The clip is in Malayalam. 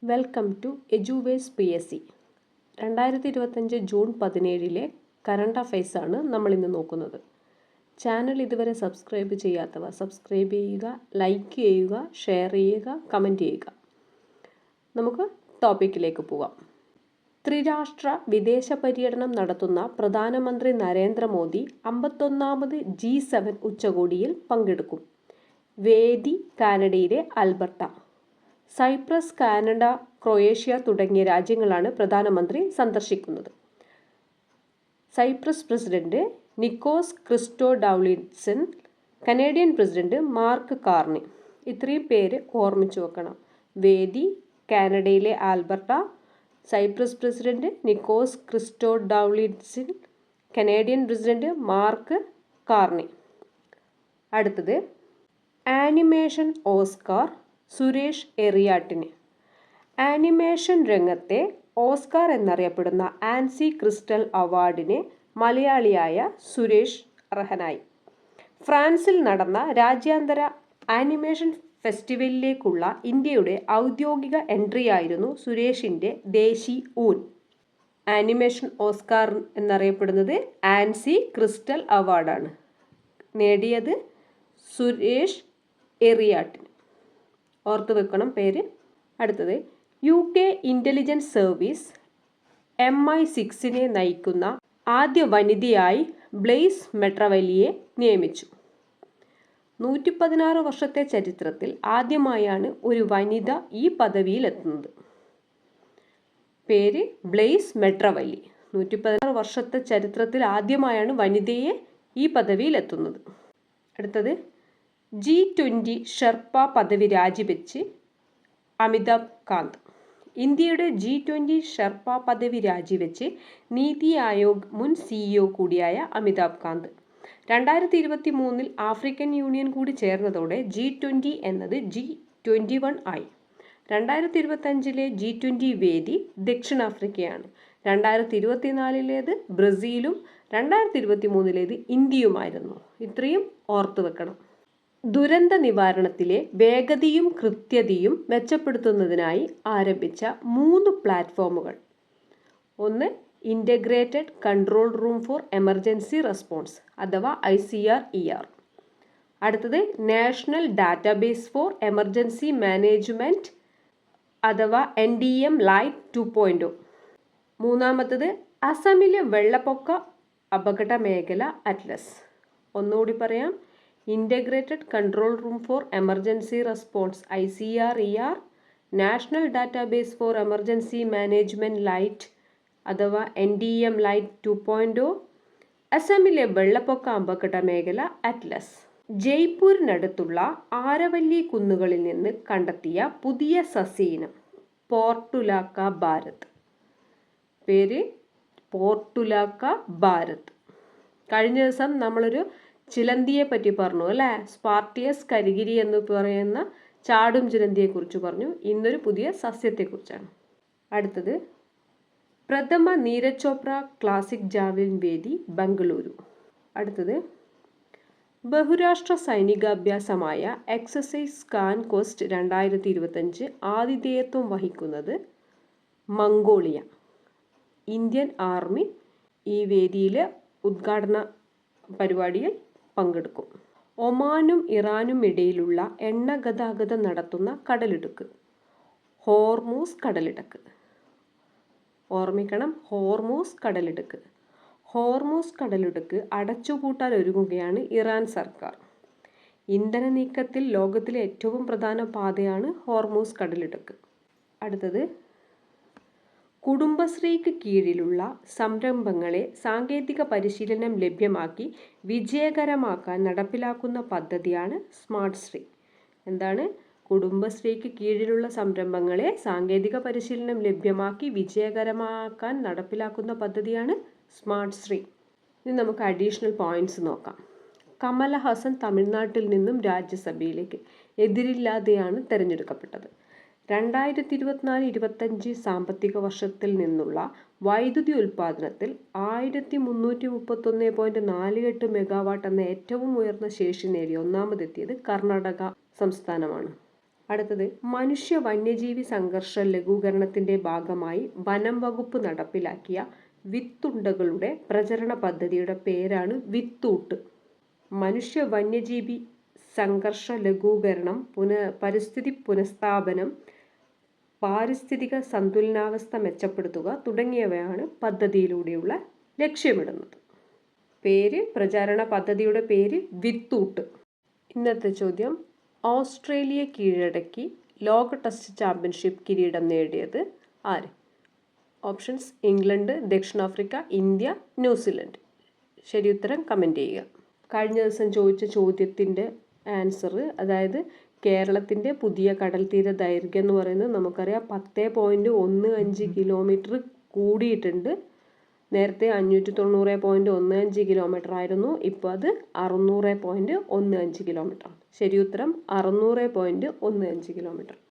Welcome to Eduwaves PSC 2025 June 17 current അഫയേഴ്സാണ് നമ്മളിന്ന് നോക്കുന്നത്. ചാനൽ ഇതുവരെ സബ്സ്ക്രൈബ് ചെയ്യാത്തവർ സബ്സ്ക്രൈബ് ചെയ്യുക, ലൈക്ക് ചെയ്യുക, ഷെയർ ചെയ്യുക, കമൻറ്റ് ചെയ്യുക. നമുക്ക് ടോപ്പിക്കിലേക്ക് പോകാം. ത്രിരാഷ്ട്ര വിദേശ പര്യടനം നടത്തുന്ന പ്രധാനമന്ത്രി നരേന്ദ്രമോദി 51ാമത് G7 ഉച്ചകോടിയിൽ പങ്കെടുക്കും. വേദി കാനഡയിലെ ആൽബർട്ട. സൈപ്രസ്, കാനഡ, ക്രൊയേഷ്യ തുടങ്ങിയ രാജ്യങ്ങളാണ് പ്രധാനമന്ത്രി സന്ദർശിക്കുന്നത്. Cyprus president Nikos Christodoulides, Canadian president Mark Carney. ഇത്രയും പേര് ഓർമ്മിച്ചു വെക്കണം. വേദി കാനഡയിലെ Alberta, Cyprus president Nikos Christodoulides, Canadian president Mark Carney. അടുത്തത് ആനിമേഷൻ ഓസ്കാർ സുരേഷ് എറിയാട്ടിന്. ആനിമേഷൻ രംഗത്തെ ഓസ്കാർ എന്നറിയപ്പെടുന്ന ആൻസി ക്രിസ്റ്റൽ അവാർഡിന് മലയാളിയായ സുരേഷ് അർഹനായി. ഫ്രാൻസിൽ നടന്ന രാജ്യാന്തര ആനിമേഷൻ ഫെസ്റ്റിവലിലേക്കുള്ള ഇന്ത്യയുടെ ഔദ്യോഗിക എൻട്രിയായിരുന്നു സുരേഷിൻ്റെ ദേശി ഊൻ. ആനിമേഷൻ ഓസ്കാർ എന്നറിയപ്പെടുന്നത് ആൻസി ക്രിസ്റ്റൽ അവാർഡാണ്. നേടിയത് സുരേഷ് എറിയാട്ടിന്. ഓർത്തു വെക്കണം പേര്. അടുത്തത് UK ഇൻ്റലിജൻസ് സർവീസ് MI6 നയിക്കുന്ന ആദ്യ വനിതയായി ബ്ലെയ്സ് മെട്രവലിയെ നിയമിച്ചു. 116 വർഷത്തെ ചരിത്രത്തിൽ ആദ്യമായാണ് ഒരു വനിത ഈ പദവിയിലെത്തുന്നത്. പേര് ബ്ലെയ്സ് മെട്രവലി. 116 വർഷത്തെ ചരിത്രത്തിൽ ആദ്യമായാണ് വനിതയെ ഈ പദവിയിലെത്തുന്നത്. അടുത്തത് G20 ഷെർപ്പ പദവി രാജിവെച്ച് അമിതാഭ് കാന്ത്. ഇന്ത്യയുടെ G20 ഷെർപ്പ പദവി രാജിവെച്ച് നീതി ആയോഗ് മുൻ CEO കൂടിയായ അമിതാഭ് കാന്ത്. 2023 ആഫ്രിക്കൻ യൂണിയൻ കൂടി ചേർന്നതോടെ G20 എന്നത് G21 ആയി. 2025 G20 വേദി ദക്ഷിണാഫ്രിക്കയാണ്. 2024 ബ്രസീലും 2023 ഇന്ത്യയുമായിരുന്നു. ഇത്രയും ഓർത്തു വെക്കണം. ദുരന്ത നിവാരണത്തിലെ വേഗതയും കൃത്യതയും മെച്ചപ്പെടുത്തുന്നതിനായി ആരംഭിച്ച 3 പ്ലാറ്റ്ഫോമുകൾ. ഒന്ന് integrated control room for emergency response അഥവാ ICRER. അടുത്തത് national database four emergency management അഥവാ NDM ലൈറ്റ് 2.0. മൂന്നാമത്തത് അസമിലെ വെള്ളപ്പൊക്ക അപകട മേഖല അറ്റ്ലസ്. ഒന്നുകൂടി പറയാം. Integrated control room for emergency response ICRER, national database four emergency management light അഥവാ NDM ലൈറ്റ് 2.0, അസമിലെ വെള്ളപ്പൊക്ക അപകട മേഖല അറ്റ്ലസ്. ജയ്പൂരിനടുത്തുള്ള ആരവല്ലി കുന്നുകളിൽ നിന്ന് കണ്ടെത്തിയ പുതിയ സസ്യയിനം പോർട്ടുലാക്ക ഭാരത്. പേര് പോർട്ടുലാക്ക ഭാരത്. കഴിഞ്ഞ ദിവസം നമ്മളൊരു ചിലന്തിയെ പറ്റി പറഞ്ഞു അല്ലേ? സ്പാർട്ടിയസ് കരിഗിരി എന്ന് പറയുന്ന ചാടും ചിലന്തിയെക്കുറിച്ച് പറഞ്ഞു. ഇന്നൊരു പുതിയ സസ്യത്തെക്കുറിച്ചാണ്. അടുത്തത് പ്രഥമ നീരജ് ചോപ്ര ക്ലാസിക് ജാവലിൻ വേദി ബംഗളൂരു. അടുത്തത് ബഹുരാഷ്ട്ര സൈനികാഭ്യാസമായ എക്സസൈസ് കാൻക്വസ്റ്റ് 2025 ആതിഥേയത്വം വഹിക്കുന്നത് മംഗോളിയ. ഇന്ത്യൻ ആർമി ഈ വേദിയിലെ ഉദ്ഘാടന പരിപാടിയിൽ പങ്കെടുക്കും. ഒമാനും ഇറാനും ഇടയിലുള്ള എണ്ണ ഗതാഗതം നടത്തുന്ന കടലിടുക്ക് ഹോർമൂസ് കടലിടുക്ക്. ഓർമ്മിക്കണം, ഹോർമൂസ് കടലിടുക്ക്. ഹോർമൂസ് കടലിടുക്ക് അടച്ചുപൂട്ടാൻ ഒരുങ്ങുകയാണ് ഇറാൻ സർക്കാർ. ഇന്ധന നീക്കത്തിൽ ലോകത്തിലെ ഏറ്റവും പ്രധാന പാതയാണ് ഹോർമൂസ് കടലിടുക്ക്. അടുത്തത് കുടുംബശ്രീക്ക് കീഴിലുള്ള സംരംഭങ്ങളെ സാങ്കേതിക പരിശീലനം ലഭ്യമാക്കി വിജയകരമാക്കാൻ നടപ്പിലാക്കുന്ന പദ്ധതിയാണ് സ്മാർട്ട് ശ്രീ. എന്താണ്? കുടുംബശ്രീക്ക് കീഴിലുള്ള സംരംഭങ്ങളെ സാങ്കേതിക പരിശീലനം ലഭ്യമാക്കി വിജയകരമാക്കാൻ നടപ്പിലാക്കുന്ന പദ്ധതിയാണ് സ്മാർട്ട് ശ്രീ. ഇനി നമുക്ക് അഡീഷണൽ പോയിന്റ്സ് നോക്കാം. കമലഹാസൻ തമിഴ്നാട്ടിൽ നിന്നും രാജ്യസഭയിലേക്ക് എതിരില്ലാതെയാണ് തിരഞ്ഞെടുക്കപ്പെട്ടത്. 2024-25 സാമ്പത്തിക വർഷത്തിൽ നിന്നുള്ള വൈദ്യുതി ഉൽപ്പാദനത്തിൽ 1331.48 മെഗാവാട്ട് എന്ന ഏറ്റവും ഉയർന്ന ശേഷി നേടി ഒന്നാമതെത്തിയത് കർണാടക സംസ്ഥാനമാണ്. അടുത്തത് മനുഷ്യ വന്യജീവി സംഘർഷ ലഘൂകരണത്തിന്റെ ഭാഗമായി വനം വകുപ്പ് നടപ്പിലാക്കിയ വിത്തുണ്ടകളുടെ പ്രചരണ പദ്ധതിയുടെ പേരാണ് വിത്തൂട്ട്. മനുഷ്യ വന്യജീവി സംഘർഷ ലഘൂകരണം, പരിസ്ഥിതി പുനഃസ്ഥാപനം, പാരിസ്ഥിതിക സന്തുലനാവസ്ഥ മെച്ചപ്പെടുത്തുക തുടങ്ങിയവയാണ് പദ്ധതിയിലൂടെയുള്ള ലക്ഷ്യമിടുന്നത്. പ്രചാരണ പദ്ധതിയുടെ പേര് വിത്തൂട്ട്. ഇന്നത്തെ ചോദ്യം, ഓസ്ട്രേലിയ കീഴടക്കി ലോക ടെസ്റ്റ് ചാമ്പ്യൻഷിപ്പ് കിരീടം നേടിയത് ആര്? ഓപ്ഷൻസ്: ഇംഗ്ലണ്ട്, ദക്ഷിണാഫ്രിക്ക, ഇന്ത്യ, ന്യൂസിലൻഡ്. ശരിയുത്തരം കമൻറ്റ് ചെയ്യുക. കഴിഞ്ഞ ദിവസം ചോദിച്ച ചോദ്യത്തിൻ്റെ ആൻസർ, അതായത് കേരളത്തിൻ്റെ പുതിയ കടൽ തീര ദൈർഘ്യം എന്ന് പറയുന്നത് നമുക്കറിയാം 10.15 കിലോമീറ്റർ കൂടിയിട്ടുണ്ട്. നേരത്തെ 590.15 കിലോമീറ്റർ ആയിരുന്നു, ഇപ്പോൾ അത് 600.15 കിലോമീറ്റർ. ശരിയുത്തരം 600.15 കിലോമീറ്റർ.